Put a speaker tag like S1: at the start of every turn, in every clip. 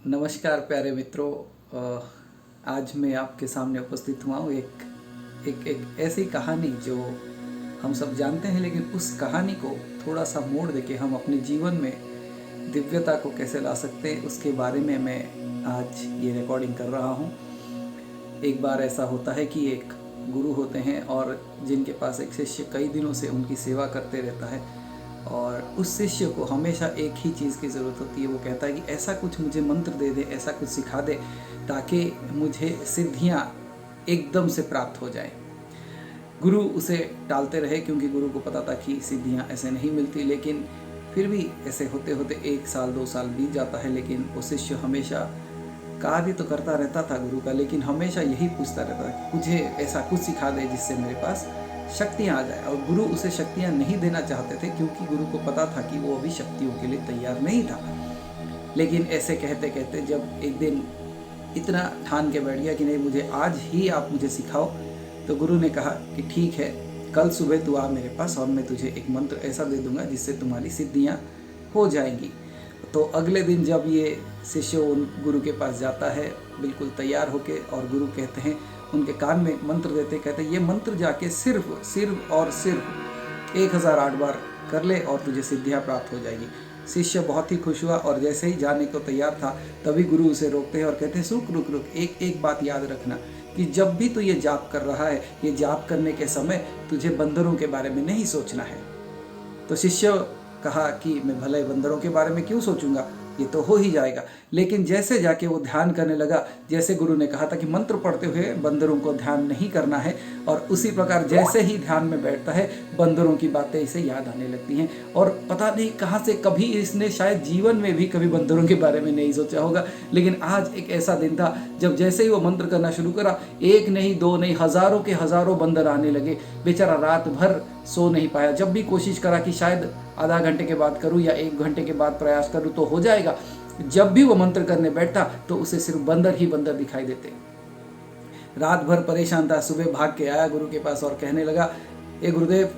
S1: नमस्कार प्यारे मित्रों। आज मैं आपके सामने उपस्थित हुआ हूँ एक ऐसी कहानी जो हम सब जानते हैं, लेकिन उस कहानी को थोड़ा सा मोड़ देके हम अपने जीवन में दिव्यता को कैसे ला सकते हैं उसके बारे में मैं आज ये रिकॉर्डिंग कर रहा हूँ। एक बार ऐसा होता है कि एक गुरु होते हैं और जिनके पास एक शिष्य कई दिनों से उनकी सेवा करते रहता है और उस शिष्य को हमेशा एक ही चीज़ की ज़रूरत होती है। वो कहता है कि ऐसा कुछ मुझे मंत्र दे दे, ऐसा कुछ सिखा दे ताकि मुझे सिद्धियाँ एकदम से प्राप्त हो जाए। गुरु उसे टालते रहे क्योंकि गुरु को पता था कि सिद्धियाँ ऐसे नहीं मिलती, लेकिन फिर भी ऐसे होते होते 1 साल 2 साल बीत जाता है। लेकिन वो शिष्य हमेशा कार्य तो करता रहता था गुरु का, लेकिन हमेशा यही पूछता रहता था, मुझे ऐसा कुछ सिखा दे जिससे मेरे पास शक्तियाँ आ जाए। और गुरु उसे शक्तियाँ नहीं देना चाहते थे क्योंकि गुरु को पता था कि वो अभी शक्तियों के लिए तैयार नहीं था। लेकिन ऐसे कहते कहते जब एक दिन इतना ठान के बैठ गया कि नहीं, मुझे आज ही आप मुझे सिखाओ, तो गुरु ने कहा कि ठीक है, कल सुबह तू आ मेरे पास और मैं तुझे एक मंत्र ऐसा दे दूंगा जिससे तुम्हारी सिद्धियाँ हो जाएंगी। तो अगले दिन जब ये शिष्य उन गुरु के पास जाता है बिल्कुल तैयार होके, और गुरु कहते हैं, उनके कान में एक मंत्र देते, कहते हैं ये मंत्र जाके सिर्फ और सिर्फ 1008 बार कर ले और तुझे सिद्धियाँ प्राप्त हो जाएगी। शिष्य बहुत ही खुश हुआ और जैसे ही जाने को तैयार था तभी गुरु उसे रोकते हैं और कहते हैं, रुक रुक, एक बात याद रखना कि जब भी तू ये जाप कर रहा है, ये जाप करने के समय तुझे बंदरों के बारे में नहीं सोचना है। तो शिष्य कहा कि मैं भले बंदरों के बारे में क्यों सोचूंगा, ये तो हो ही जाएगा। लेकिन जैसे जाके वो ध्यान करने लगा, जैसे गुरु ने कहा था कि मंत्र पढ़ते हुए बंदरों को ध्यान नहीं करना है, और उसी प्रकार जैसे ही ध्यान में बैठता है बंदरों की बातें इसे याद आने लगती हैं। और पता नहीं कहाँ से, कभी इसने शायद जीवन में भी कभी बंदरों के बारे में नहीं सोचा होगा, लेकिन आज एक ऐसा दिन था जब जैसे ही वो मंत्र करना शुरू करा, एक नहीं दो नहीं, हजारों के हजारों बंदर आने लगे। बेचारा रात भर सो नहीं पाया। जब भी कोशिश करा कि शायद आधा घंटे के बाद करूं या 1 घंटे के बाद प्रयास करूं तो हो जाएगा, जब भी वो मंत्र करने बैठता तो उसे सिर्फ बंदर ही बंदर दिखाई देते। रात भर परेशान था, सुबह भाग के आया गुरु के पास और कहने लगा, ए गुरुदेव,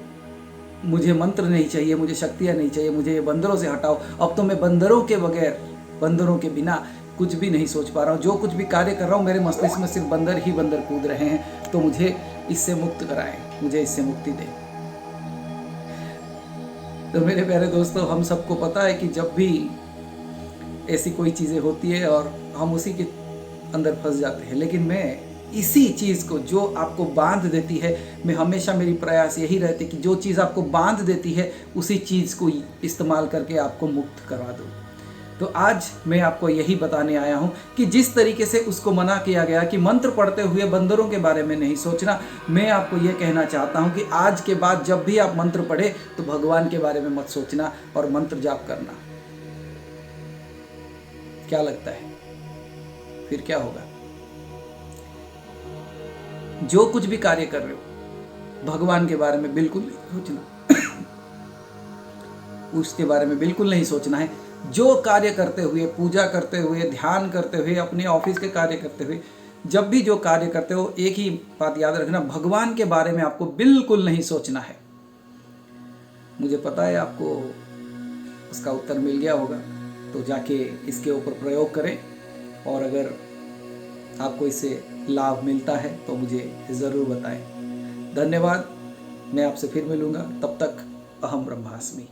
S1: मुझे मंत्र नहीं चाहिए, मुझे शक्तियाँ नहीं चाहिए, मुझे ये बंदरों से हटाओ। अब तो मैं बंदरों के बगैर, बंदरों के बिना कुछ भी नहीं सोच पा रहा हूँ। जो कुछ भी कार्य कर रहा हूँ मेरे मस्तिष्क में सिर्फ बंदर ही बंदर कूद रहे हैं, तो मुझे इससे मुक्त कराएं, मुझे इससे मुक्ति दें। तो मेरे प्यारे दोस्तों, हम सबको पता है कि जब भी ऐसी कोई चीज़ें होती है और हम उसी के अंदर फंस जाते हैं, लेकिन मैं इसी चीज़ को जो आपको बांध देती है, मैं हमेशा, मेरी प्रयास यही रहती है कि जो चीज़ आपको बांध देती है उसी चीज़ को इस्तेमाल करके आपको मुक्त करवा दूँ। तो आज मैं आपको यही बताने आया हूँ कि जिस तरीके से उसको मना किया गया कि मंत्र पढ़ते हुए बंदरों के बारे में नहीं सोचना, मैं आपको ये कहना चाहता हूँ कि आज के बाद जब भी आप मंत्र पढ़े तो भगवान के बारे में मत सोचना और मंत्र जाप करना। क्या लगता है फिर क्या होगा? जो कुछ भी कार्य कर रहे हो भगवान के बारे में बिल्कुल नहीं सोचना उसके बारे में बिल्कुल नहीं सोचना है। जो कार्य करते हुए, पूजा करते हुए, ध्यान करते हुए, अपने ऑफिस के कार्य करते हुए, जब भी जो कार्य करते हो, एक ही बात याद रखना, भगवान के बारे में आपको बिल्कुल नहीं सोचना है। मुझे पता है आपको उसका उत्तर मिल गया होगा, तो जाके इसके ऊपर प्रयोग करें, और अगर आपको इससे लाभ मिलता है तो मुझे ज़रूर बताएं। धन्यवाद। मैं आपसे फिर मिलूँगा, तब तक अहम ब्रह्मास्मि।